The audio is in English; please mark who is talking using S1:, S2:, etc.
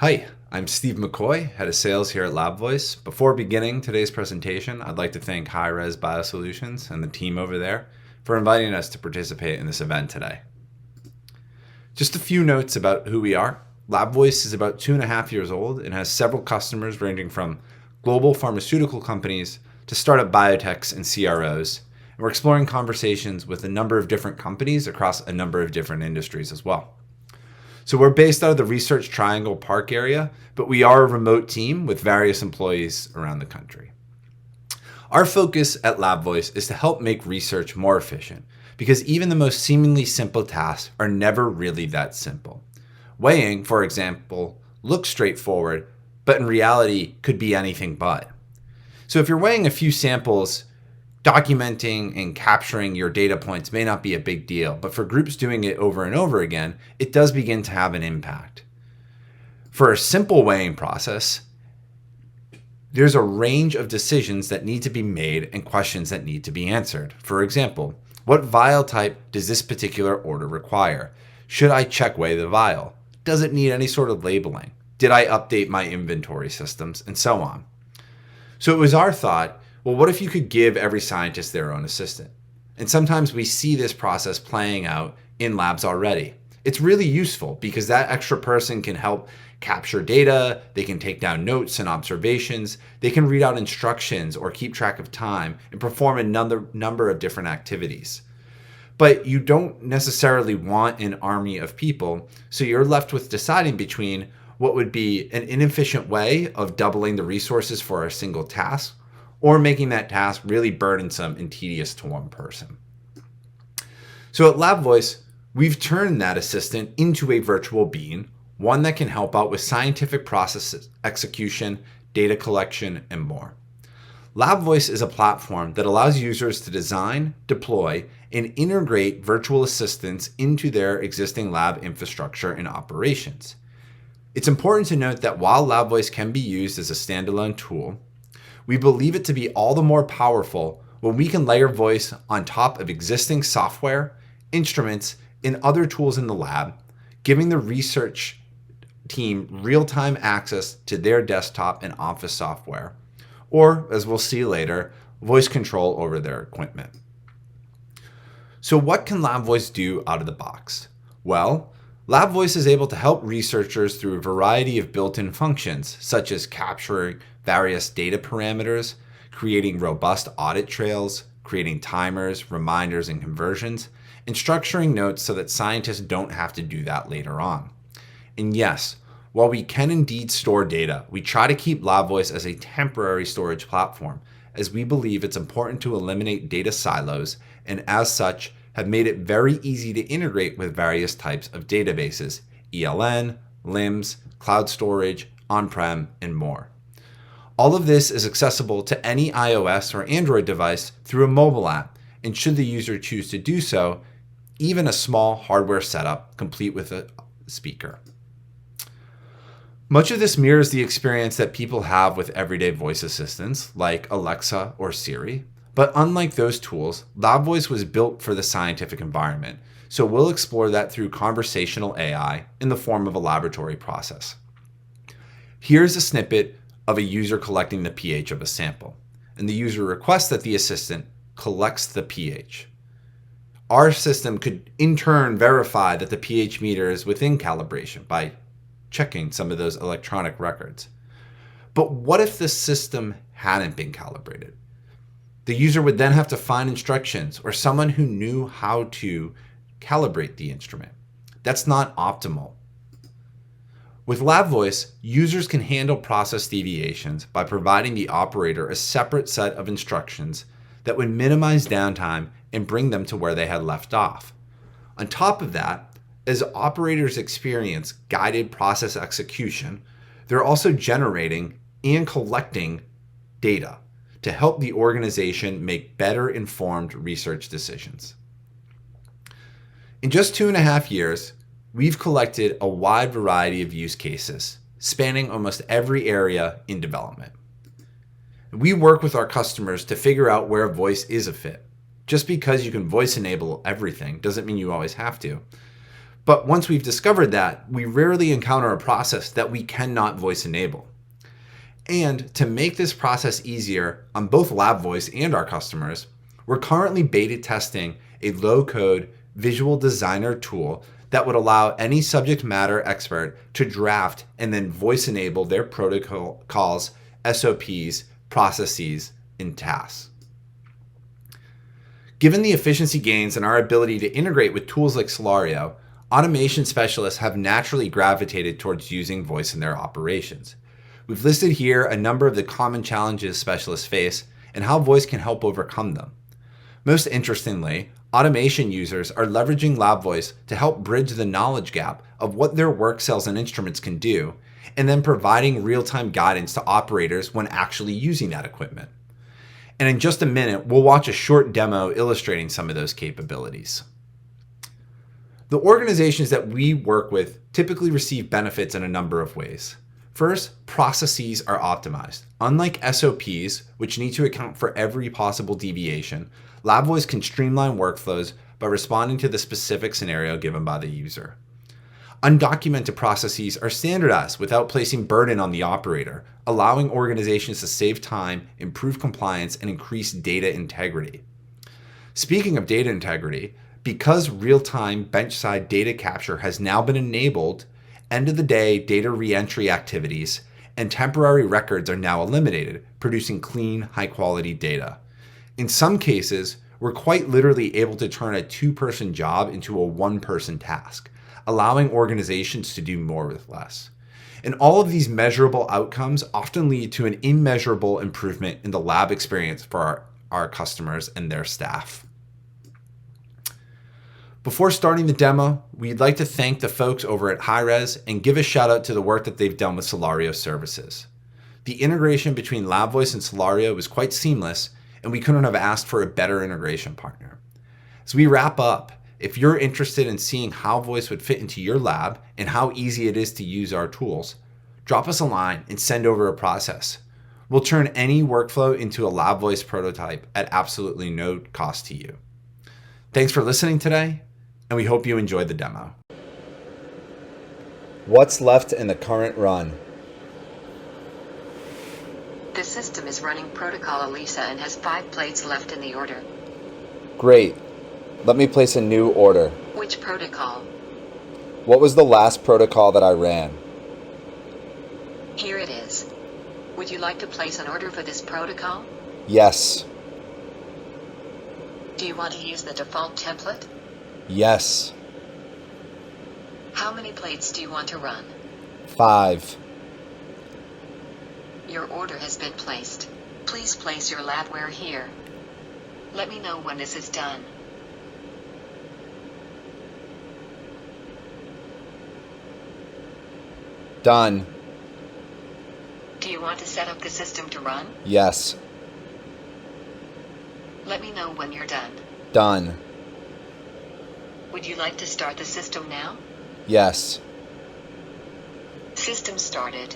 S1: Hi, I'm Steve McCoy, Head of Sales here at LabVoice. Before beginning today's presentation, I'd like to thank HighRes Biosolutions and the team over there for inviting us to participate in this event today. Just a few notes about who we are. LabVoice is about 2.5 years old and has several customers ranging from global pharmaceutical companies to startup biotechs and CROs. And we're exploring conversations with a number of different companies across a number of different industries as well. So we're based out of the Research Triangle Park area, but we are a remote team with various employees around the country. Our focus at LabVoice is to help make research more efficient, because even the most seemingly simple tasks are never really that simple. Weighing, for example, looks straightforward, but in reality could be anything but. So if you're weighing a few samples, documenting and capturing your data points may not be a big deal, but for groups doing it over and over again, it does begin to have an impact. For a simple weighing process, there's a range of decisions that need to be made and questions that need to be answered. For example, what vial type does this particular order require? Should I check weigh the vial? Does it need any sort of labeling? Did I update my inventory systems? And so on. So it was our thought, well, what if you could give every scientist their own assistant? And sometimes we see this process playing out in labs already. It's really useful because that extra person can help capture data, they can take down notes and observations, they can read out instructions or keep track of time and perform a number of different activities. But you don't necessarily want an army of people, so you're left with deciding between what would be an inefficient way of doubling the resources for a single task, or making that task really burdensome and tedious to one person. So at LabVoice, we've turned that assistant into a virtual being, one that can help out with scientific process execution, data collection, and more. LabVoice is a platform that allows users to design, deploy, and integrate virtual assistants into their existing lab infrastructure and operations. It's important to note that while LabVoice can be used as a standalone tool, we believe it to be all the more powerful when we can layer voice on top of existing software, instruments, and other tools in the lab, giving the research team real-time access to their desktop and office software, or, as we'll see later, voice control over their equipment. So what can LabVoice do out of the box? Well, LabVoice is able to help researchers through a variety of built-in functions, such as capturing various data parameters, creating robust audit trails, creating timers, reminders, and conversions, and structuring notes so that scientists don't have to do that later on. And yes, while we can indeed store data, we try to keep LabVoice as a temporary storage platform, as we believe it's important to eliminate data silos, and as such, have made it very easy to integrate with various types of databases, ELN, LIMS, cloud storage, on-prem, and more. All of this is accessible to any iOS or Android device through a mobile app, and should the user choose to do so, even a small hardware setup complete with a speaker. Much of this mirrors the experience that people have with everyday voice assistants like Alexa or Siri, but unlike those tools, LabVoice was built for the scientific environment, so we'll explore that through conversational AI in the form of a laboratory process. Here's a snippet of a user collecting the pH of a sample, and the user requests that the assistant collects the pH. Our system could in turn verify that the pH meter is within calibration by checking some of those electronic records. But what if the system hadn't been calibrated? The user would then have to find instructions or someone who knew how to calibrate the instrument. That's not optimal. With LabVoice, users can handle process deviations by providing the operator a separate set of instructions that would minimize downtime and bring them to where they had left off. On top of that, as operators experience guided process execution, they're also generating and collecting data to help the organization make better informed research decisions. In just 2.5 years, we've collected a wide variety of use cases, spanning almost every area in development. We work with our customers to figure out where voice is a fit. Just because you can voice enable everything doesn't mean you always have to. But once we've discovered that, we rarely encounter a process that we cannot voice enable. And to make this process easier on both LabVoice and our customers, we're currently beta testing a low-code visual designer tool that would allow any subject matter expert to draft and then voice enable their protocols, SOPs, processes, and tasks. Given the efficiency gains and our ability to integrate with tools like Cellario, automation specialists have naturally gravitated towards using voice in their operations. We've listed here a number of the common challenges specialists face and how voice can help overcome them. Most interestingly, automation users are leveraging LabVoice to help bridge the knowledge gap of what their work cells and instruments can do, and then providing real-time guidance to operators when actually using that equipment. And in just a minute, we'll watch a short demo illustrating some of those capabilities. The organizations that we work with typically receive benefits in a number of ways. First, processes are optimized. Unlike SOPs, which need to account for every possible deviation, LabVoice can streamline workflows by responding to the specific scenario given by the user. Undocumented processes are standardized without placing burden on the operator, allowing organizations to save time, improve compliance, and increase data integrity. Speaking of data integrity, because real-time bench-side data capture has now been enabled, end-of-the-day data reentry activities and temporary records are now eliminated, producing clean, high-quality data. In some cases, we're quite literally able to turn a two-person job into a one-person task, allowing organizations to do more with less. And all of these measurable outcomes often lead to an immeasurable improvement in the lab experience for our customers and their staff. Before starting the demo, we'd like to thank the folks over at HighRes and give a shout out to the work that they've done with Cellario services. The integration between LabVoice and Cellario was quite seamless, and we couldn't have asked for a better integration partner. As we wrap up, if you're interested in seeing how voice would fit into your lab and how easy it is to use our tools, drop us a line and send over a process. We'll turn any workflow into a LabVoice prototype at absolutely no cost to you. Thanks for listening today, and we hope you enjoyed the demo. What's left in the current run?
S2: The system is running Protocol Elisa and has 5 plates left in the order.
S1: Great. Let me place a new order.
S2: Which protocol?
S1: What was the last protocol that I ran?
S2: Here it is. Would you like to place an order for this protocol?
S1: Yes.
S2: Do you want to use the default template?
S1: Yes.
S2: How many plates do you want to run?
S1: 5.
S2: Your order has been placed. Please place your labware here. Let me know when this is done.
S1: Done.
S2: Do you want to set up the system to run?
S1: Yes.
S2: Let me know when you're done.
S1: Done.
S2: Would you like to start the system now?
S1: Yes.
S2: System started.